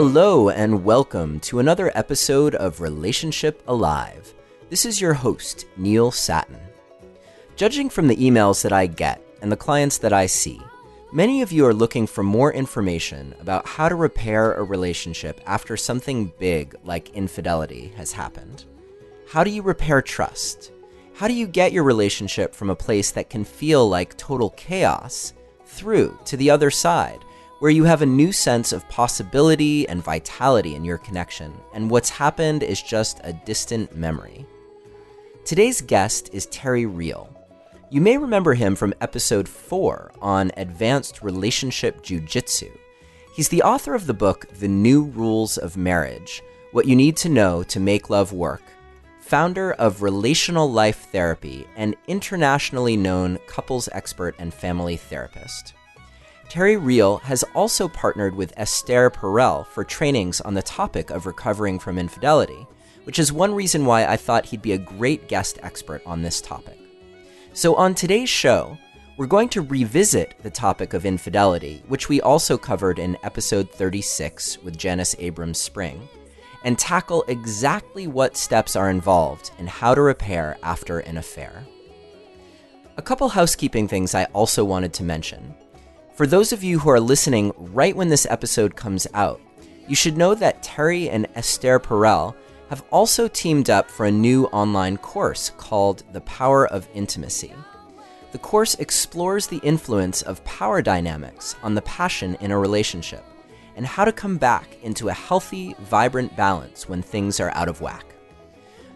Hello and welcome to another episode of Relationship Alive. This is your host, Neil Sattin. Judging from the emails that I get and the clients that I see, many of you are looking for more information about how to repair a relationship after something big like infidelity has happened. How do you repair trust? How do you get your relationship from a place that can feel like total chaos through to the other side, where you have a new sense of possibility and vitality in your connection, and what's happened is just a distant memory? Today's guest is Terry Real. You may remember him from episode 4 on advanced relationship jiu-jitsu. He's the author of the book, The New Rules of Marriage, What You Need to Know to Make Love Work, founder of Relational Life Therapy, and internationally known couples expert and family therapist. Terry Real has also partnered with Esther Perel for trainings on the topic of recovering from infidelity, which is one reason why I thought he'd be a great guest expert on this topic. So on today's show, we're going to revisit the topic of infidelity, which we also covered in episode 36 with Janice Abrams-Spring, and tackle exactly what steps are involved in how to repair after an affair. A couple housekeeping things I also wanted to mention. For those of you who are listening right when this episode comes out, you should know that Terry and Esther Perel have also teamed up for a new online course called The Power of Intimacy. The course explores the influence of power dynamics on the passion in a relationship and how to come back into a healthy, vibrant balance when things are out of whack.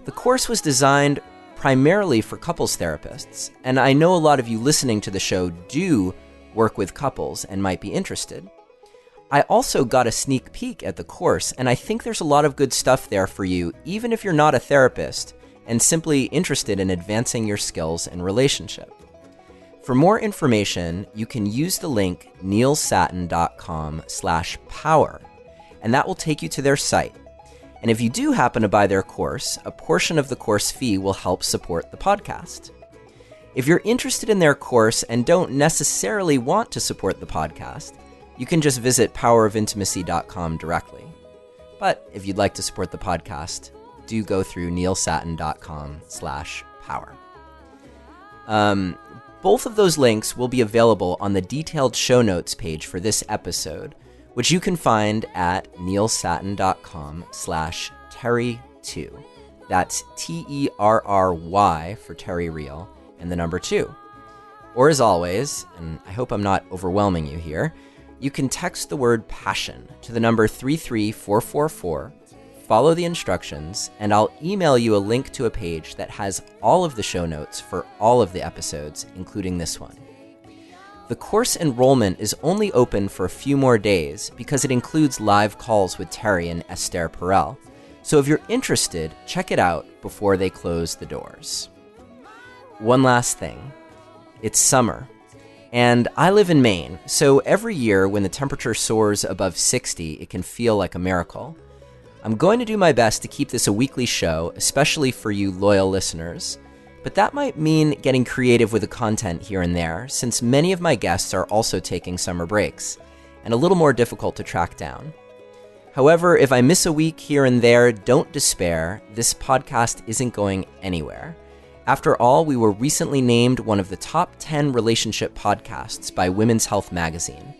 The course was designed primarily for couples therapists, and I know a lot of you listening to the show do work with couples and might be interested. I also got a sneak peek at the course, and I think there's a lot of good stuff there for you, even if you're not a therapist and simply interested in advancing your skills in relationship. For more information, you can use the link neilsattin.com/power, and that will take you to their site. And if you do happen to buy their course, a portion of the course fee will help support the podcast. If you're interested in their course and don't necessarily want to support the podcast, you can just visit powerofintimacy.com directly. But if you'd like to support the podcast, do go through neilsattin.com/power. Both of those links will be available on the detailed show notes page for this episode, which you can find at neilsattin.com/Terry2. That's Terry for Terry Real, and the number 2. Or as always, and I hope I'm not overwhelming you here, you can text the word passion to the number 33444, follow the instructions, and I'll email you a link to a page that has all of the show notes for all of the episodes, including this one. The course enrollment is only open for a few more days because it includes live calls with Terry and Esther Perel. So if you're interested, check it out before they close the doors. One last thing. It's summer, and I live in Maine, so every year when the temperature soars above 60, it can feel like a miracle. I'm going to do my best to keep this a weekly show, especially for you loyal listeners, but that might mean getting creative with the content here and there, since many of my guests are also taking summer breaks, and a little more difficult to track down. However, if I miss a week here and there, don't despair. This podcast isn't going anywhere. After all, we were recently named one of the top 10 relationship podcasts by Women's Health magazine.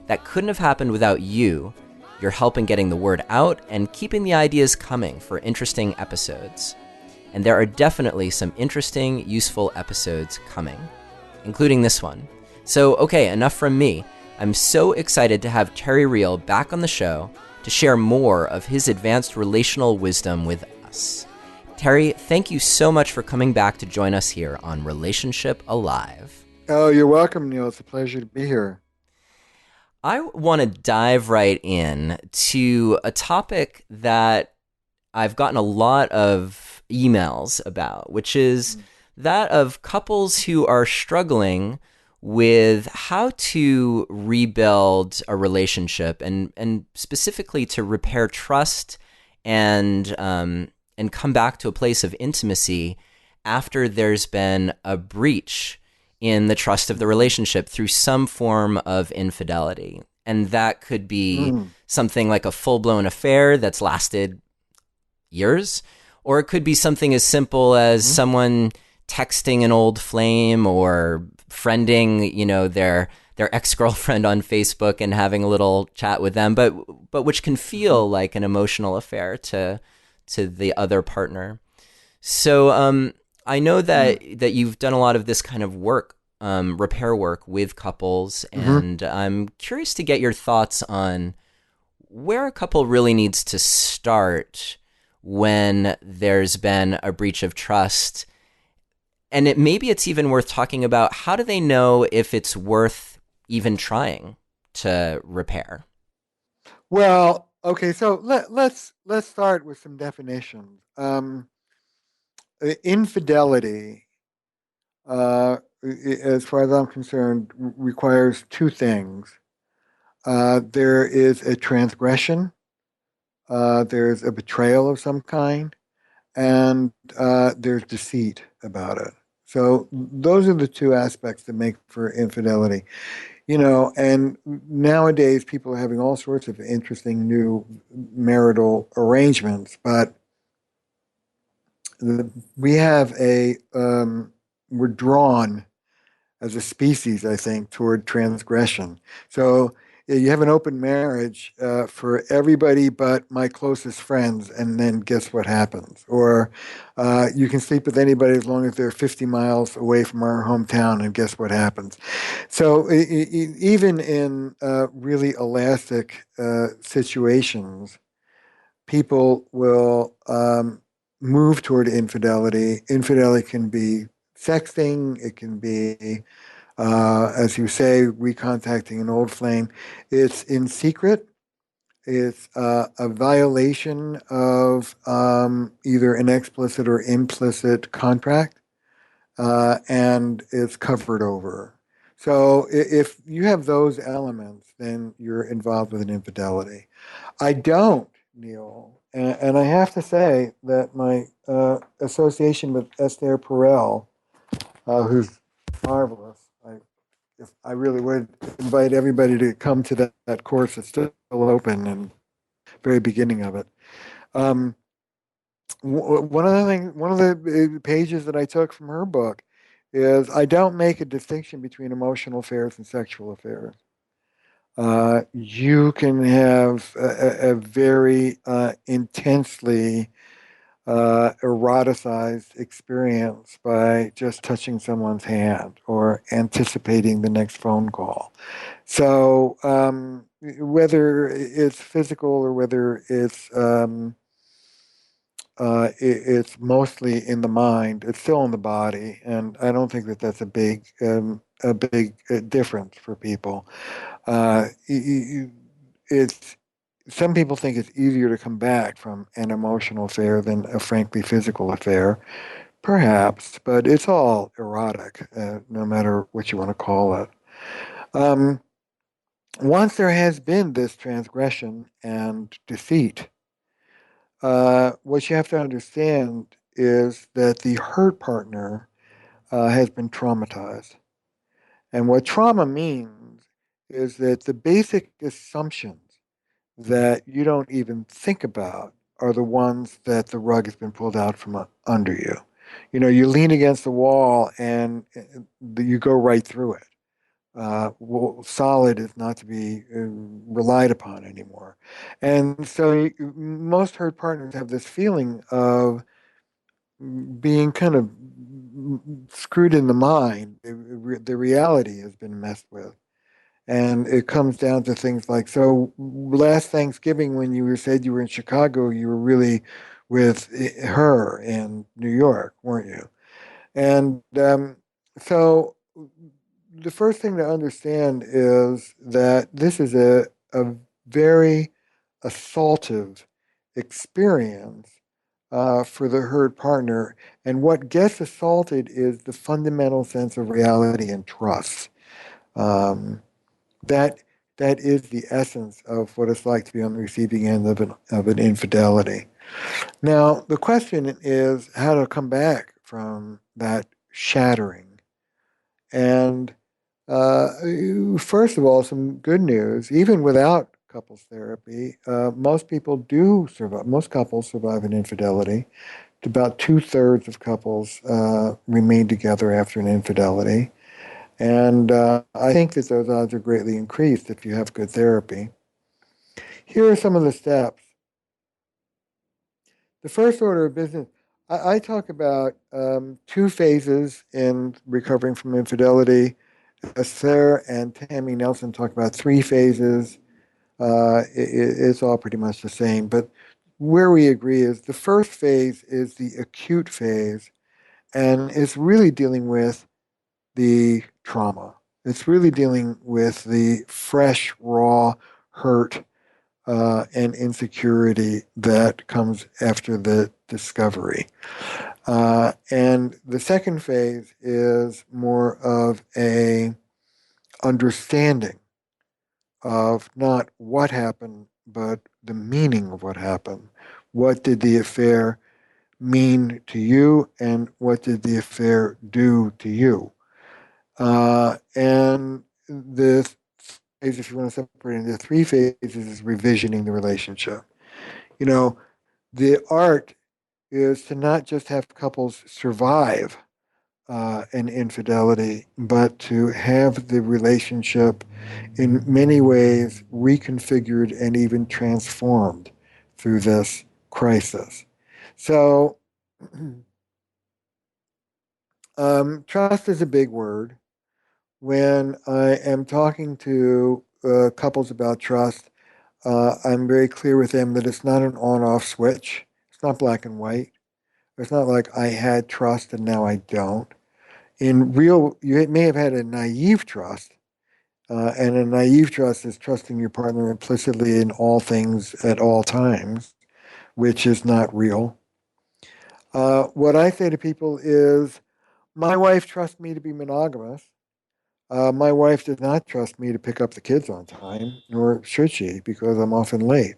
That couldn't have happened without you, your help in getting the word out and keeping the ideas coming for interesting episodes. And there are definitely some interesting, useful episodes coming, including this one. So, okay, enough from me. I'm so excited to have Terry Real back on the show to share more of his advanced relational wisdom with us. Terry, thank you so much for coming back to join us here on Relationship Alive. Oh, you're welcome, Neil. It's a pleasure to be here. I want to dive right in to a topic that I've gotten a lot of emails about, which is that of couples who are struggling with how to rebuild a relationship and specifically to repair trust and come back to a place of intimacy after there's been a breach in the trust of the relationship through some form of infidelity. And that could be something like a full-blown affair that's lasted years, or it could be something as simple as Mhm. someone texting an old flame or friending, their ex-girlfriend on Facebook and having a little chat with them, but which can Mhm. feel like an emotional affair to the other partner. So I know Mm. that you've done a lot of this kind of work, repair work with couples, Mhm. and I'm curious to get your thoughts on where a couple really needs to start when there's been a breach of trust. And maybe it's even worth talking about, how do they know if it's worth even trying to repair? Well, okay, so let's start with some definitions. Infidelity, as far as I'm concerned, requires two things. There is a transgression, there's a betrayal of some kind, and there's deceit about it. So those are the two aspects that make for infidelity. And nowadays people are having all sorts of interesting new marital arrangements, but we have we're drawn as a species, I think, toward transgression. So you have an open marriage for everybody but my closest friends, and then guess what happens? Or you can sleep with anybody as long as they're 50 miles away from our hometown, and guess what happens? So even in really elastic situations, people will move toward infidelity. Infidelity can be sexting, it can be as you say, recontacting an old flame. It's in secret. It's a violation of either an explicit or implicit contract, and it's covered over. So if you have those elements, then you're involved with an infidelity. I don't, Neil, and I have to say that my association with Esther Perel, who's marvelous. If I really would invite everybody to come to that course. It's still open and very beginning of it. Um, one of the pages that I took from her book is I don't make a distinction between emotional affairs and sexual affairs. You can have a very intensely eroticized experience by just touching someone's hand or anticipating the next phone call. So whether it's physical or whether it's mostly in the mind, it's still in the body, and I don't think that that's a big difference for people. It's some people think it's easier to come back from an emotional affair than a frankly physical affair, perhaps, but it's all erotic, no matter what you want to call it. Um, Once there has been this transgression and deceit, what you have to understand is that the hurt partner has been traumatized. And what trauma means is that the basic assumptions that you don't even think about are the ones that the rug has been pulled out from under you. You lean against the wall and you go right through it. Solid is not to be relied upon anymore. And so most hurt partners have this feeling of being kind of screwed in the mind. The reality has been messed with. And it comes down to things like, so last Thanksgiving when you said you were in Chicago, you were really with her in New York, weren't you? And so the first thing to understand is that this is a very assaultive experience for the hurt partner. And what gets assaulted is the fundamental sense of reality and trust. Um, that that is the essence of what it's like to be on the receiving end of an infidelity. Now, the question is how to come back from that shattering. And first of all, some good news. Even without couples therapy. Most people do survive. Most couples survive an infidelity. About two-thirds of couples remain together after an infidelity. And I think that those odds are greatly increased if you have good therapy. Here are some of the steps. The first order of business, I talk about two phases in recovering from infidelity. Sarah and Tammy Nelson talk about three phases. It's all pretty much the same. But where we agree is the first phase is the acute phase, and it's really dealing with the trauma. It's really dealing with the fresh, raw hurt and insecurity that comes after the discovery. And the second phase is more of a understanding of not what happened, but the meaning of what happened. What did the affair mean to you, and what did the affair do to you? And the phase, if you want to separate into three phases, is revisioning the relationship. You know, the art is to not just have couples survive an infidelity, but to have the relationship in many ways reconfigured and even transformed through this crisis. So, trust is a big word. When I am talking to couples about trust, I'm very clear with them that it's not an on-off switch. It's not black and white. It's not like I had trust and now I don't. In real, you may have had a naive trust, and a naive trust is trusting your partner implicitly in all things at all times, which is not real. What I say to people is, my wife trusts me to be monogamous. My wife does not trust me to pick up the kids on time, nor should she, because I'm often late.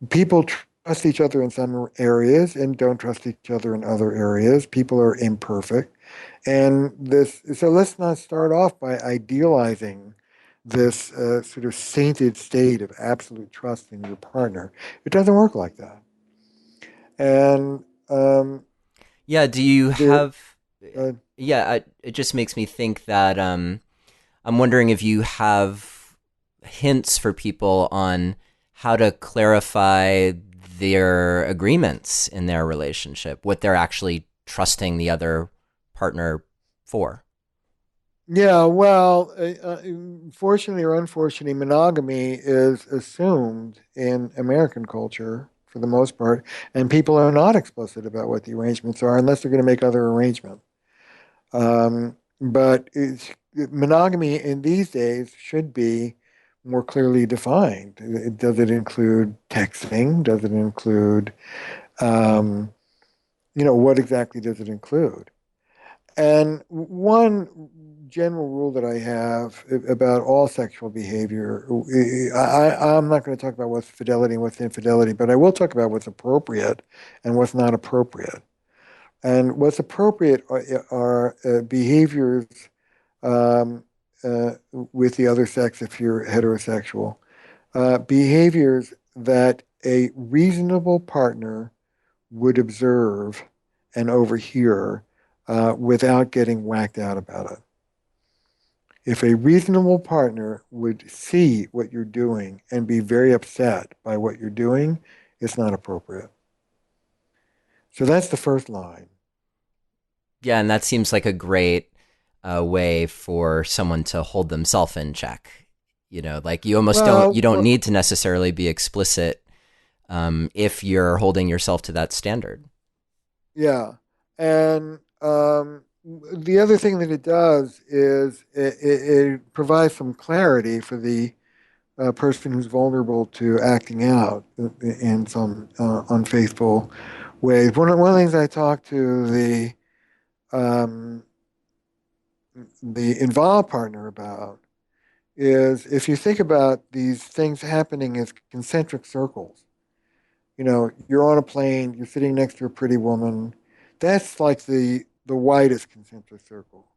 People trust each other in some areas and don't trust each other in other areas. People are imperfect. And this, so let's not start off by idealizing this sort of sainted state of absolute trust in your partner. It doesn't work like that. And Yeah, do you there, have it just makes me think that I'm wondering if you have hints for people on how to clarify their agreements in their relationship, what they're actually trusting the other partner for. yeah, well, fortunately or unfortunately, monogamy is assumed in American culture for the most part, and people are not explicit about what the arrangements are unless they're going to make other arrangements. But monogamy in these days should be more clearly defined. Does it include texting? Does it include, um, what exactly does it include? And one general rule that I have about all sexual behavior, I'm not going to talk about what's fidelity and what's infidelity, but I will talk about what's appropriate and what's not appropriate. And what's appropriate are behaviors um, with the other sex if you're heterosexual, behaviors that a reasonable partner would observe and overhear without getting whacked out about it. If a reasonable partner would see what you're doing and be very upset by what you're doing, it's not appropriate. So that's the first line. Yeah, and that seems like a great way for someone to hold themselves in check. You know, like you don't Well, need to necessarily be explicit if you're holding yourself to that standard. yeah. And the other thing that it does is it provides some clarity for the person who's vulnerable to acting out in some unfaithful ways. One of the things I talk to um, the involved partner about is if you think about these things happening as concentric circles, you're on a plane, you're sitting next to a pretty woman. That's like the widest concentric circle.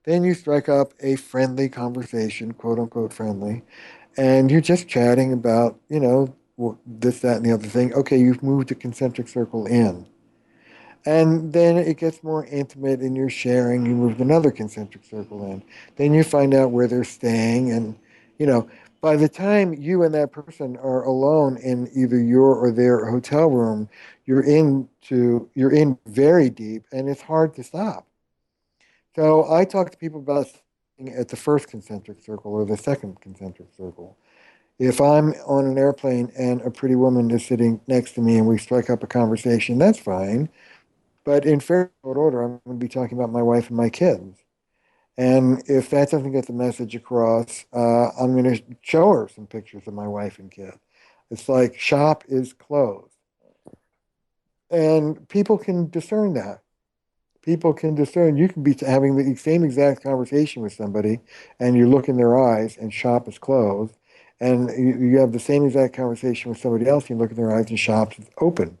Then you strike up a friendly conversation, quote unquote friendly, and you're just chatting about, this, that, and the other thing. Okay, you've moved the concentric circle in. And then it gets more intimate and you're sharing. You move another concentric circle in. Then you find out where they're staying. And, you know, by the time you and that person are alone in either your or their hotel room, you're in very deep and it's hard to stop. So I talk to people about staying at the first concentric circle or the second concentric circle. If I'm on an airplane and a pretty woman is sitting next to me and we strike up a conversation, that's fine. But in fair order, I'm going to be talking about my wife and my kids. And if that doesn't get the message across, I'm going to show her some pictures of my wife and kid. It's like shop is closed. And people can discern that. People can discern. You can be having the same exact conversation with somebody, and you look in their eyes, and shop is closed. And you have the same exact conversation with somebody else, and you look in their eyes, and shop is open.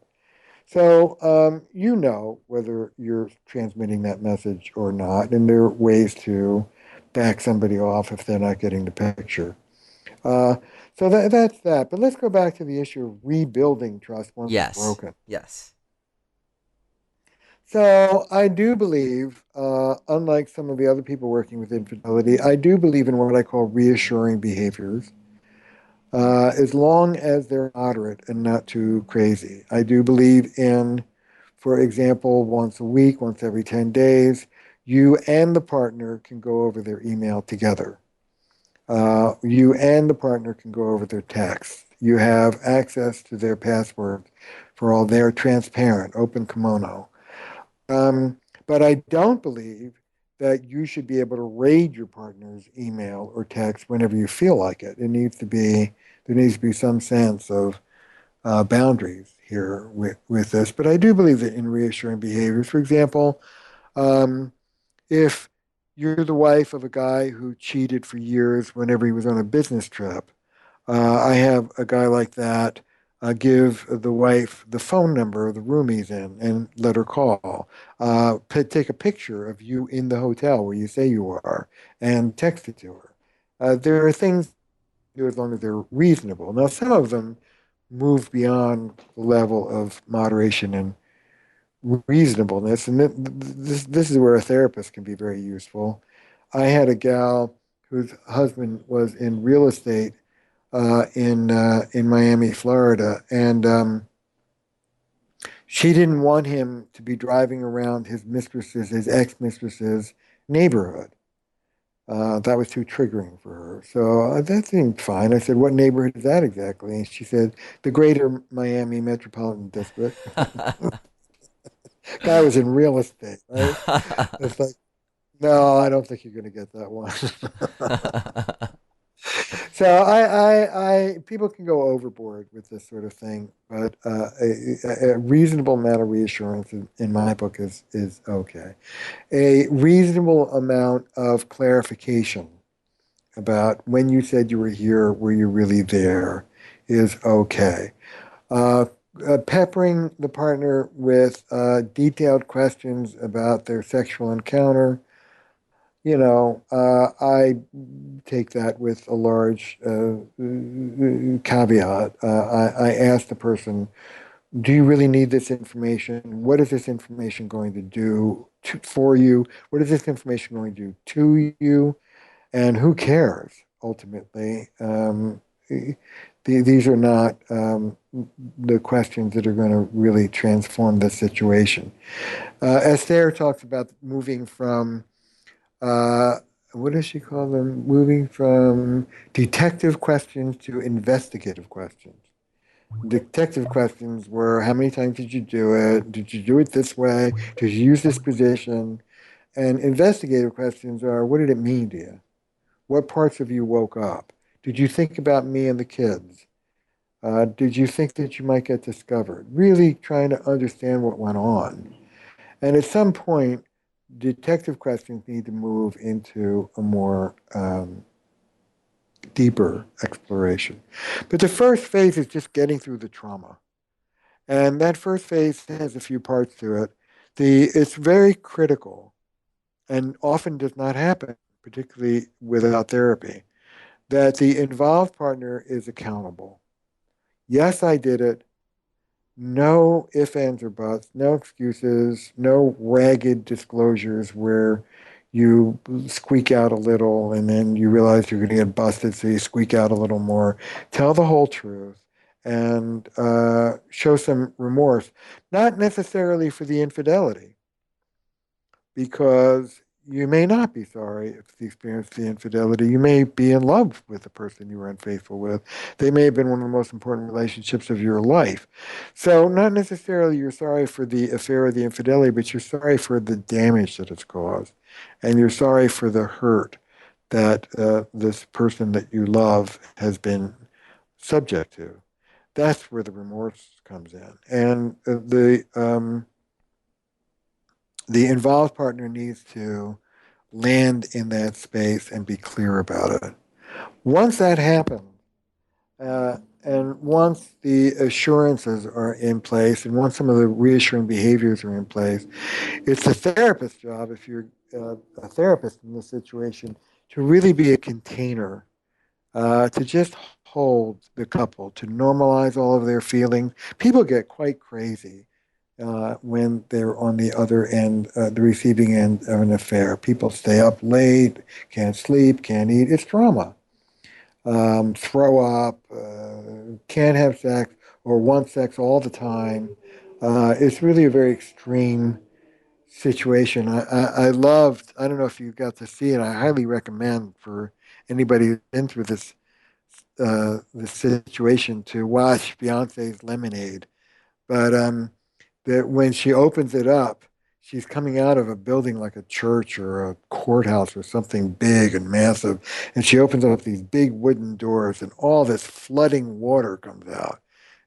So you know whether you're transmitting that message or not, and there are ways to back somebody off if they're not getting the picture. Uh, so that's that. But let's go back to the issue of rebuilding trust once it's Yes. broken. Yes. So I do believe, unlike some of the other people working with infidelity, I do believe in what I call reassuring behaviors. As long as they're moderate and not too crazy. I do believe in, for example, once a week, once every 10 days, you and the partner can go over their email together. You and the partner can go over their text. You have access to their passwords for all their transparent, open kimono. Um, but I don't believe that you should be able to raid your partner's email or text whenever you feel like it. There needs to be some sense of boundaries here with this. But I do believe that in reassuring behaviors, for example, um, if you're the wife of a guy who cheated for years whenever he was on a business trip, I have a guy like that give the wife the phone number of the room he's in and let her call. Take a picture of you in the hotel where you say you are and text it to her. There are things to do as long as they're reasonable. Now, some of them move beyond the level of moderation and reasonableness, and this is where a therapist can be very useful. I had a gal whose husband was in real estate in Miami, Florida, and she didn't want him to be driving around his ex-mistress's neighborhood. That was too triggering for her. So that seemed fine. I said, "What neighborhood is that exactly?" And she said, "The Greater Miami Metropolitan District." Guy was in real estate, right? It's like, no, I don't think you're going to get that one. So people can go overboard with this sort of thing, but a reasonable amount of reassurance in my book is okay. A reasonable amount of clarification about when you said you were here, were you really there, is okay. Uh, Peppering the partner with detailed questions about their sexual encounter, I take that with a large caveat. I ask the person, do you really need this information? What is this information going to do for you? What is this information going to do to you? And who cares ultimately? These are not the questions that are going to really transform the situation. Esther talks about moving from uh, what does she call them? Moving from detective questions to investigative questions. Detective questions were, how many times did you do it? Did you do it this way? Did you use this position? And investigative questions are, what did it mean to you? What parts of you woke up? Did you think about me and the kids? Did you think that you might get discovered? Really trying to understand what went on. And at some point, detective questions need to move into a more deeper exploration. But the first phase is just getting through the trauma. And that first phase has a few parts to it. It's very critical and often does not happen, particularly without therapy, that the involved partner is accountable. Yes, I did it. No ifs, ands, or buts, no excuses, no ragged disclosures where you squeak out a little and then you realize you're going to get busted, so you squeak out a little more. Tell the whole truth and show some remorse, not necessarily for the infidelity, because you may not be sorry if you experienced the infidelity. You may be in love with the person you were unfaithful with. They may have been one of the most important relationships of your life. So, not necessarily you're sorry for the affair or the infidelity, but you're sorry for the damage that it's caused. And you're sorry for the hurt that this person that you love has been subject to. That's where the remorse comes in. And the involved partner needs to land in that space and be clear about it. Once that happens, and once the assurances are in place, and once some of the reassuring behaviors are in place, it's the therapist's job, if you're a therapist in this situation, to really be a container, to just hold the couple, to normalize all of their feelings. People get quite crazy when they're on the other end, the receiving end of an affair. People stay up late, can't sleep, can't eat. It's trauma. Throw up, can't have sex, or want sex all the time. It's really a very extreme situation. I loved, I don't know if you got to see it, I highly recommend for anybody who's been through this situation to watch Beyonce's Lemonade. But that when she opens it up, she's coming out of a building like a church or a courthouse or something big and massive. And she opens up these big wooden doors, and all this flooding water comes out.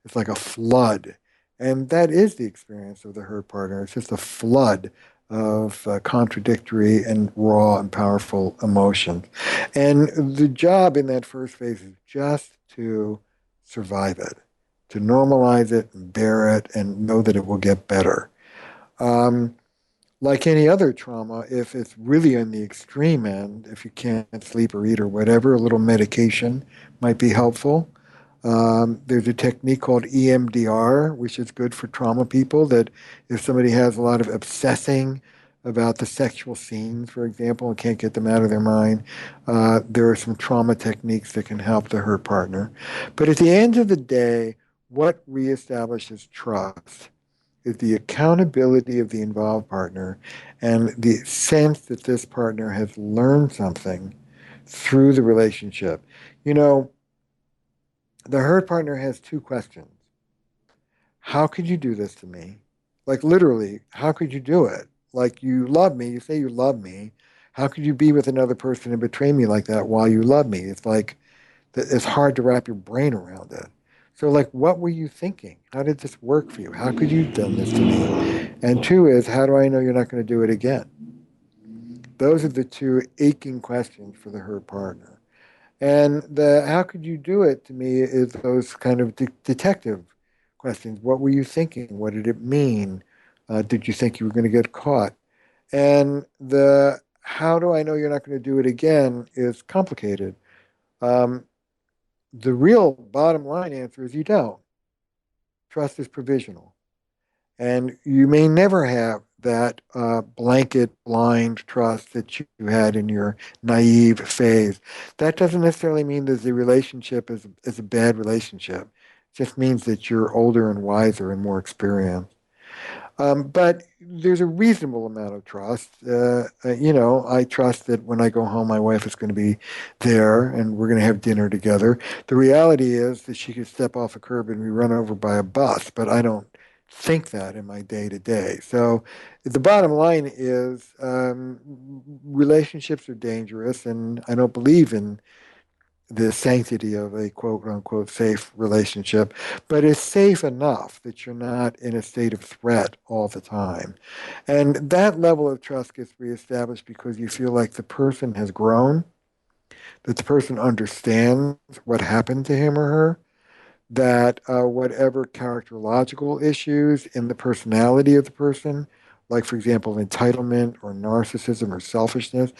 It's like a flood. And that is the experience of the hurt partner. It's just a flood of contradictory and raw and powerful emotions. And the job in that first phase is just to survive it, to normalize it and bear it and know that it will get better. Um, like any other trauma, if it's really on the extreme end, if you can't sleep or eat or whatever, a little medication might be helpful. There's a technique called EMDR, which is good for trauma people, that if somebody has a lot of obsessing about the sexual scenes, for example, and can't get them out of their mind, there are some trauma techniques that can help the hurt partner. But at the end of the day, what reestablishes trust is the accountability of the involved partner and the sense that this partner has learned something through the relationship. You know, the hurt partner has two questions. How could you do this to me? Like literally, how could you do it? Like you love me, you say you love me. How could you be with another person and betray me like that while you love me? It's like it's hard to wrap your brain around it. So like what were you thinking? How did this work for you? How could you have done this to me? And two is how do I know you're not going to do it again? Those are the two aching questions for the hurt partner. And the how could you do it to me is those kind of detective questions. What were you thinking? What did it mean? Did you think you were going to get caught? And the how do I know you're not going to do it again is complicated. Um, the real bottom line answer is you don't. Trust is provisional. And you may never have that blanket blind trust that you had in your naive phase. That doesn't necessarily mean that the relationship is a bad relationship. It just means that you're older and wiser and more experienced. But there's a reasonable amount of trust. I trust that when I go home, my wife is going to be there and we're going to have dinner together. The reality is that she could step off a curb and be run over by a bus, but I don't think that in my day to day. So the bottom line is relationships are dangerous, and I don't believe in the sanctity of a quote unquote safe relationship, but it's safe enough that you're not in a state of threat all the time. And that level of trust gets reestablished because you feel like the person has grown, that the person understands what happened to him or her, that whatever characterological issues in the personality of the person like for example, entitlement or narcissism or selfishness,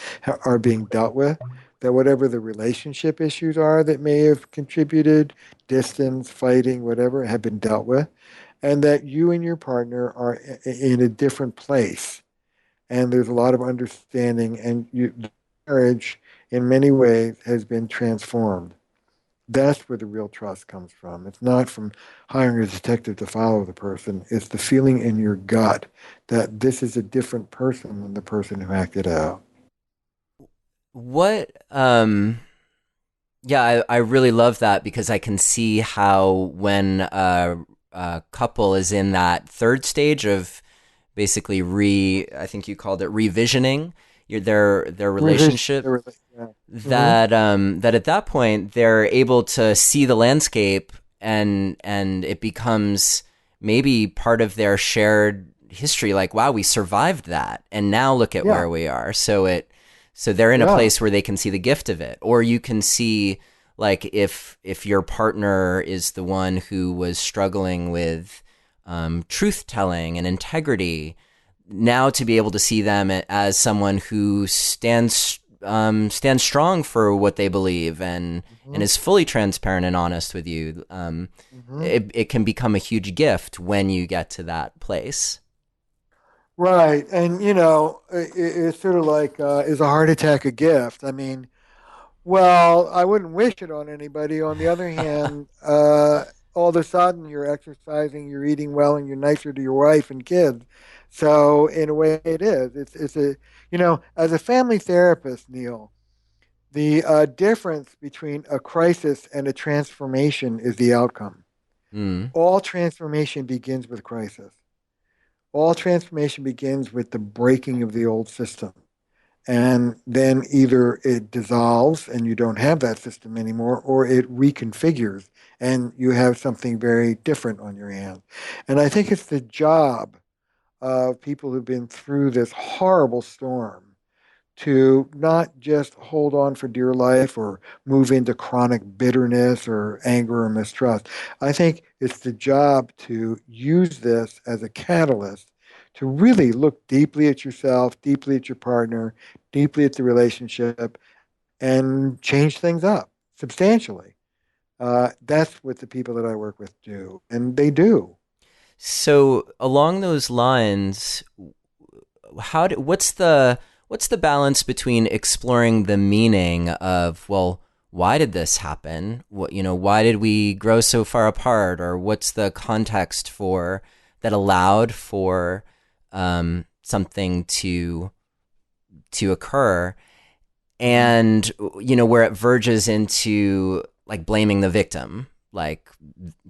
are being dealt with. That whatever the relationship issues are that may have contributed, distance, fighting, whatever, have been dealt with, and that you and your partner are in a different place. And there's a lot of understanding, and the marriage, in many ways, has been transformed. That's where the real trust comes from. It's not from hiring a detective to follow the person. It's the feeling in your gut that this is a different person than the person who acted out. What yeah, I really love that because I can see how when a couple is in that third stage of basically I think you called it revisioning their Revision. relationship, Yeah. Hmm. that at that point they're able to see the landscape, and it becomes maybe part of their shared history, like, wow, we survived that and now look at Yeah. where we are. So they're in a Yeah. place where they can see the gift of it. Or you can see, like, if your partner is the one who was struggling with truth telling and integrity, now to be able to see them as someone who stands strong for what they believe, and Hmm. is fully transparent and honest with you, Hmm. it can become a huge gift when you get to that place. Right. And, it's sort of like, is a heart attack a gift? I mean, well, I wouldn't wish it on anybody. On the other hand, all of a sudden you're exercising, you're eating well, and you're nicer to your wife and kids. So in a way, it is. It's a as a family therapist, Neil, the difference between a crisis and a transformation is the outcome. Mm. All transformation begins with crisis. All transformation begins with the breaking of the old system. And then either it dissolves and you don't have that system anymore, or it reconfigures and you have something very different on your hands. And I think it's the job of people who've been through this horrible storm to not just hold on for dear life or move into chronic bitterness or anger or mistrust. I think it's the job to use this as a catalyst to really look deeply at yourself, deeply at your partner, deeply at the relationship, and change things up substantially. That's what the people that I work with do, and they do. So along those lines, what's the balance between exploring the meaning of, well, why did this happen? Why did we grow so far apart? Or what's the context for that allowed for something to occur? Mhm. And where it verges into, like, blaming the victim, like,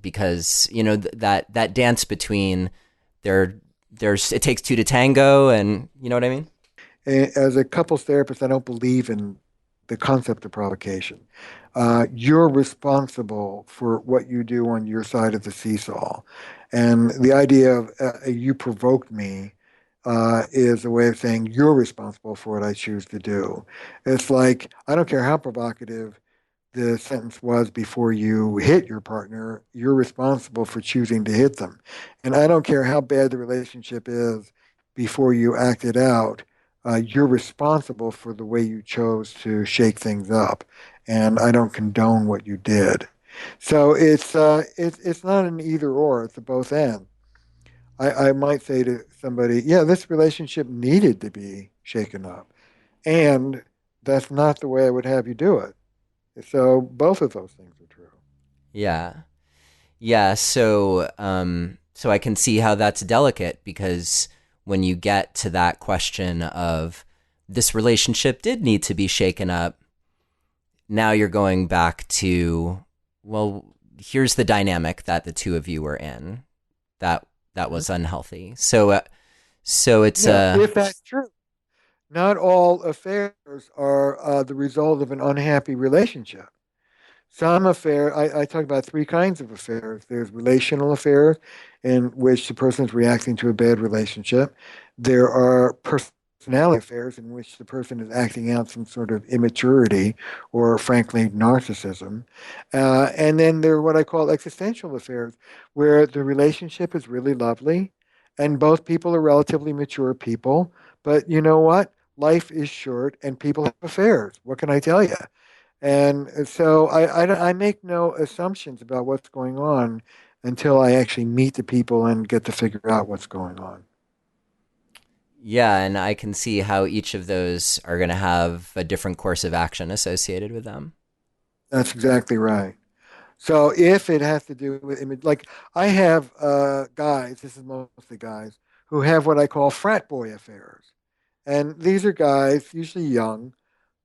because that dance between there there's it takes two to tango, and you know what I mean. As a couples therapist, I don't believe in the concept of provocation. You're responsible for what you do on your side of the seesaw. And the idea of you provoked me is a way of saying you're responsible for what I choose to do. It's like, I don't care how provocative the sentence was before you hit your partner, you're responsible for choosing to hit them. And I don't care how bad the relationship is before you act it out, you're responsible for the way you chose to shake things up. And I don't condone what you did. So it's not an either or, it's a both and. I might say to somebody, yeah, this relationship needed to be shaken up. And that's not the way I would have you do it. So both of those things are true. Yeah. Yeah, so I can see how that's delicate, because when you get to that question of, this relationship did need to be shaken up, now you're going back to, well, here's the dynamic that the two of you were in, that Mhm. was unhealthy. So it's Yeah, a if that's true. Not all affairs are the result of an unhappy relationship. Some affair, I talk about three kinds of affairs. There's relational affairs in which the person is reacting to a bad relationship. There are personality affairs in which the person is acting out some sort of immaturity or, frankly, narcissism. And then there are what I call existential affairs, where the relationship is really lovely and both people are relatively mature people. But you know what? Life is short, and people have affairs. What can I tell you? And so I make no assumptions about what's going on until I actually meet the people and get to figure out what's going on. Yeah, and I can see how each of those are going to have a different course of action associated with them. That's exactly right. So if it has to do with image, like I have guys, this is mostly guys, who have what I call frat boy affairs. And these are guys, usually young,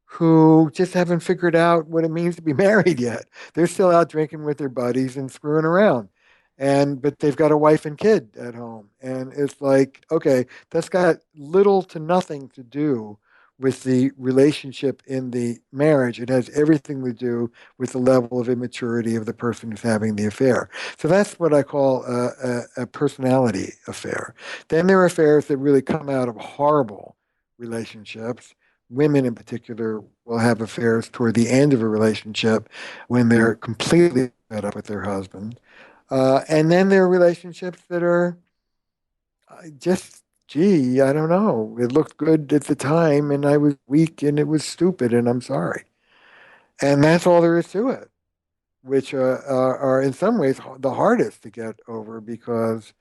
who just haven't figured out what it means to be married yet. They're still out drinking with their buddies and screwing around. And but they've got a wife and kid at home. And it's like, okay, that's got little to nothing to do with the relationship in the marriage. It has everything to do with the level of immaturity of the person who's having the affair. So that's what I call a personality affair. Then there are affairs that really come out of horrible relationships. Women in particular will have affairs toward the end of a relationship when they're completely fed up with their husband. And then there are relationships that are just, gee, I don't know. It looked good at the time, and I was weak, and it was stupid, and I'm sorry. And that's all there is to it, which are in some ways the hardest to get over because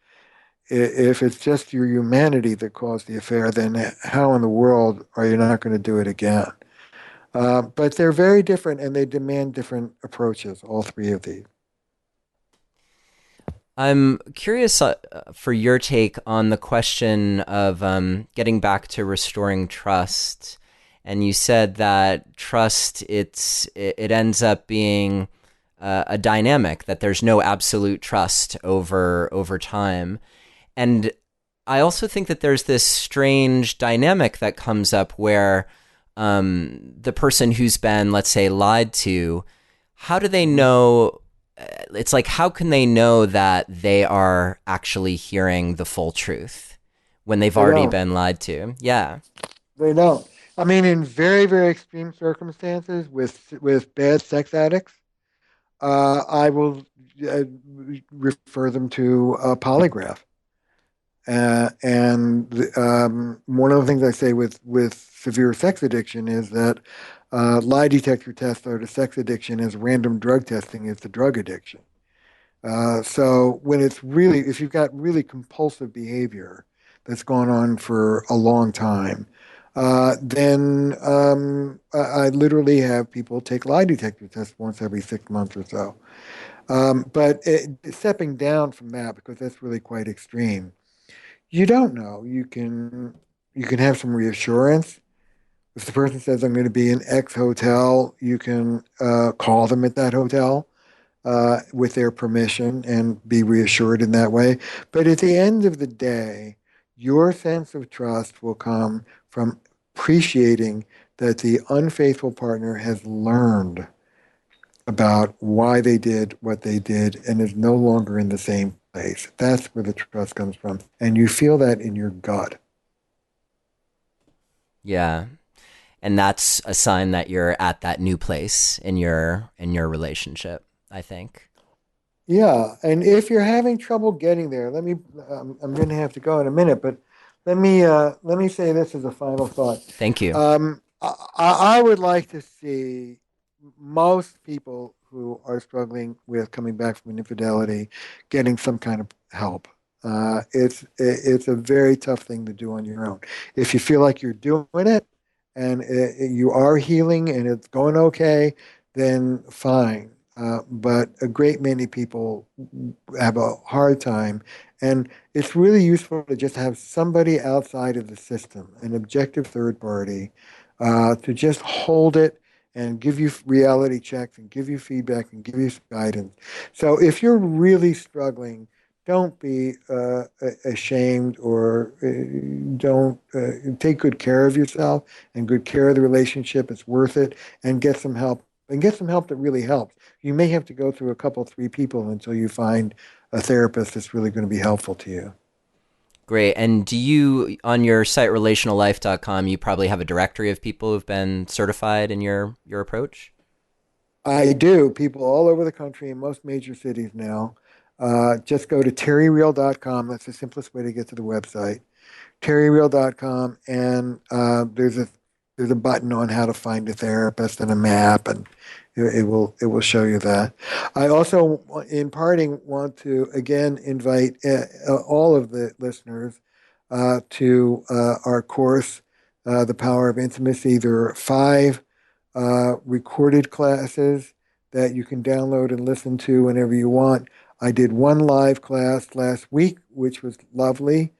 if it's just your humanity that caused the affair, then how in the world are you not going to do it again? But they're very different and they demand different approaches, all three of these. I'm curious for your take on the question of getting back to restoring trust. And you said that trust it ends up being a dynamic, that there's no absolute trust over time. And I also think that there's this strange dynamic that comes up where the person who's been, let's say, lied to, how do they know? It's like, how can they know that they are actually hearing the full truth when they've They already don't. been lied to? Yeah. They don't. I mean, in very, very extreme circumstances with bad sex addicts, I will uh, refer them to a polygraph. And one of the things I say with severe sex addiction is that lie detector tests are to sex addiction as random drug testing is to drug addiction. So when it's really, if you've got really compulsive behavior that's gone on for a long time, then I literally have people take lie detector tests once every 6 months or so. Stepping down from that, because that's really quite extreme, you don't know. You can have some reassurance. If the person says I'm going to be in X hotel, you can call them at that hotel with their permission and be reassured in that way. But at the end of the day, your sense of trust will come from appreciating that the unfaithful partner has learned about why they did what they did and is no longer in the same place. That's where the trust comes from. And you feel that in your gut. Yeah. And that's a sign that you're at that new place in your relationship, I think. Yeah, and if you're having trouble getting there, I'm going to have to go in a minute, but let me say this as a final thought. Thank you. I would like to see most people who are struggling with coming back from an infidelity getting some kind of help. It's a very tough thing to do on your own. If you feel like you're doing it and you are healing and it's going okay, then fine. But a great many people have a hard time. And it's really useful to just have somebody outside of the system, an objective third party, to just hold it and give you reality checks and give you feedback and give you guidance. So if you're really struggling, don't be ashamed or don't take good care of yourself and good care of the relationship. It's worth it and get some help and get some help that really helps. You may have to go through a couple, three people until you find a therapist that's really going to be helpful to you. Great. And do you, on your site relationallife.com, you probably have a directory of people who've been certified in your approach? I do. People all over the country in most major cities now. just go to terryreal.com. That's the simplest way to get to the website. terryreal.com, and there's a button on how to find a therapist and a map, and it will show you that. I also, in parting, want to again invite all of the listeners to our course, The Power of Intimacy. There are 5 recorded classes that you can download and listen to whenever you want. I did one live class last week, which was lovely.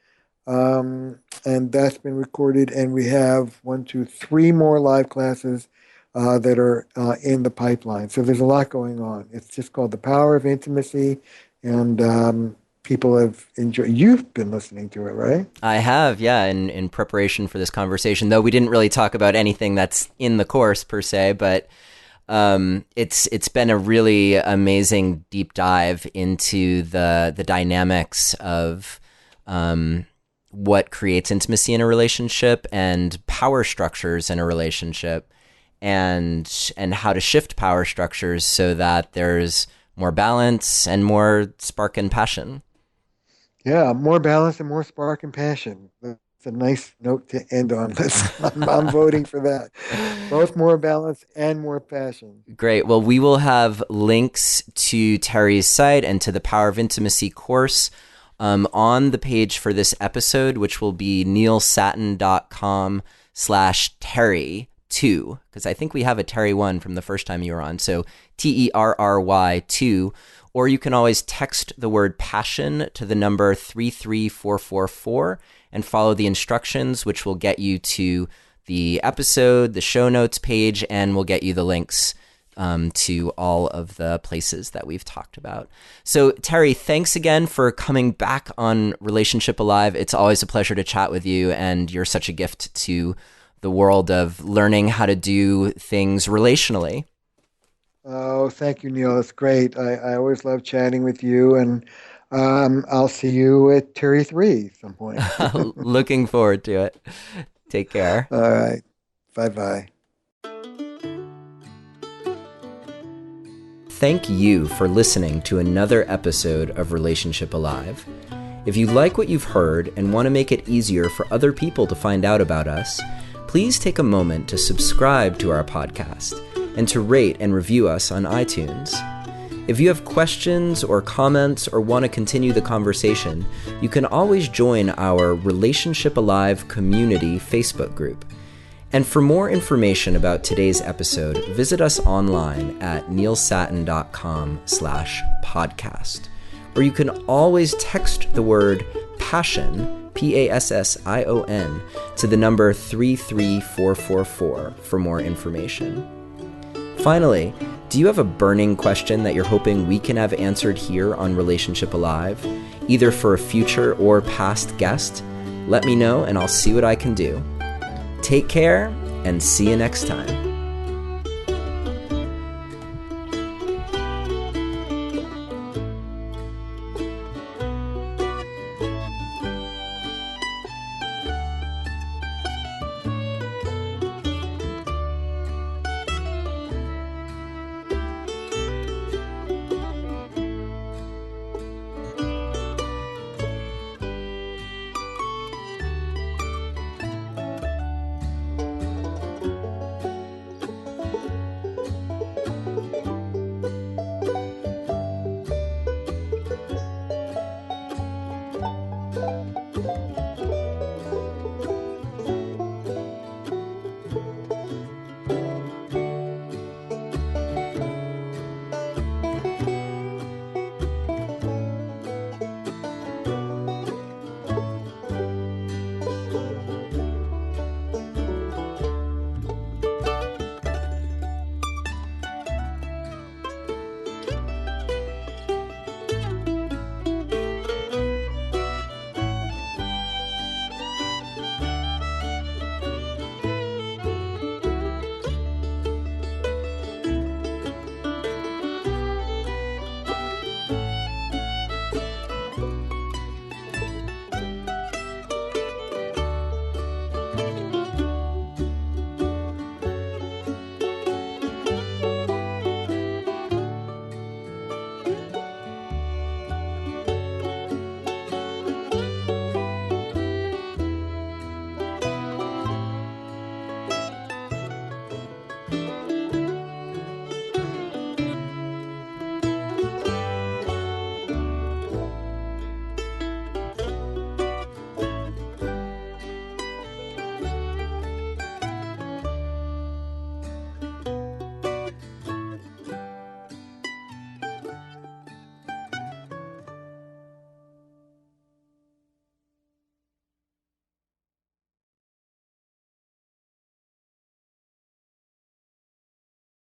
And that's been recorded, and we have 3 more live classes that are in the pipeline. So there's a lot going on. It's just called The Power of Intimacy, and people have enjoyed. You've been listening to it, right? I have, yeah, in preparation for this conversation, though we didn't really talk about anything that's in the course per se, but it's been a really amazing deep dive into the dynamics of what creates intimacy in a relationship and power structures in a relationship, and how to shift power structures so that there's more balance and more spark and passion. Yeah, more balance and more spark and passion. That's a nice note to end on. I'm voting for that. Both more balance and more passion. Great. Well, we will have links to Terry's site and to the Power of Intimacy course on the page for this episode, which will be neilsattin.com/Terry2, because I think we have a Terry 1 from the first time you were on. So TERRY2, or you can always text the word passion to the number 33444 and follow the instructions, which will get you to the episode, the show notes page, and will get you the links to all of the places that we've talked about. So, Terry, thanks again for coming back on Relationship Alive. It's always a pleasure to chat with you, and you're such a gift to the world of learning how to do things relationally. Oh, thank you, Neil. That's great. I always love chatting with you, and I'll see you at Terry 3 at some point. Looking forward to it. Take care. All right. Bye-bye. Thank you for listening to another episode of Relationship Alive. If you like what you've heard and want to make it easier for other people to find out about us, please take a moment to subscribe to our podcast and to rate and review us on iTunes. If you have questions or comments or want to continue the conversation, you can always join our Relationship Alive community Facebook group. And for more information about today's episode, visit us online at neilsattin.com/podcast, or you can always text the word passion, PASSION, to the number 33444 for more information. Finally, do you have a burning question that you're hoping we can have answered here on Relationship Alive, either for a future or past guest? Let me know and I'll see what I can do. Take care and see you next time.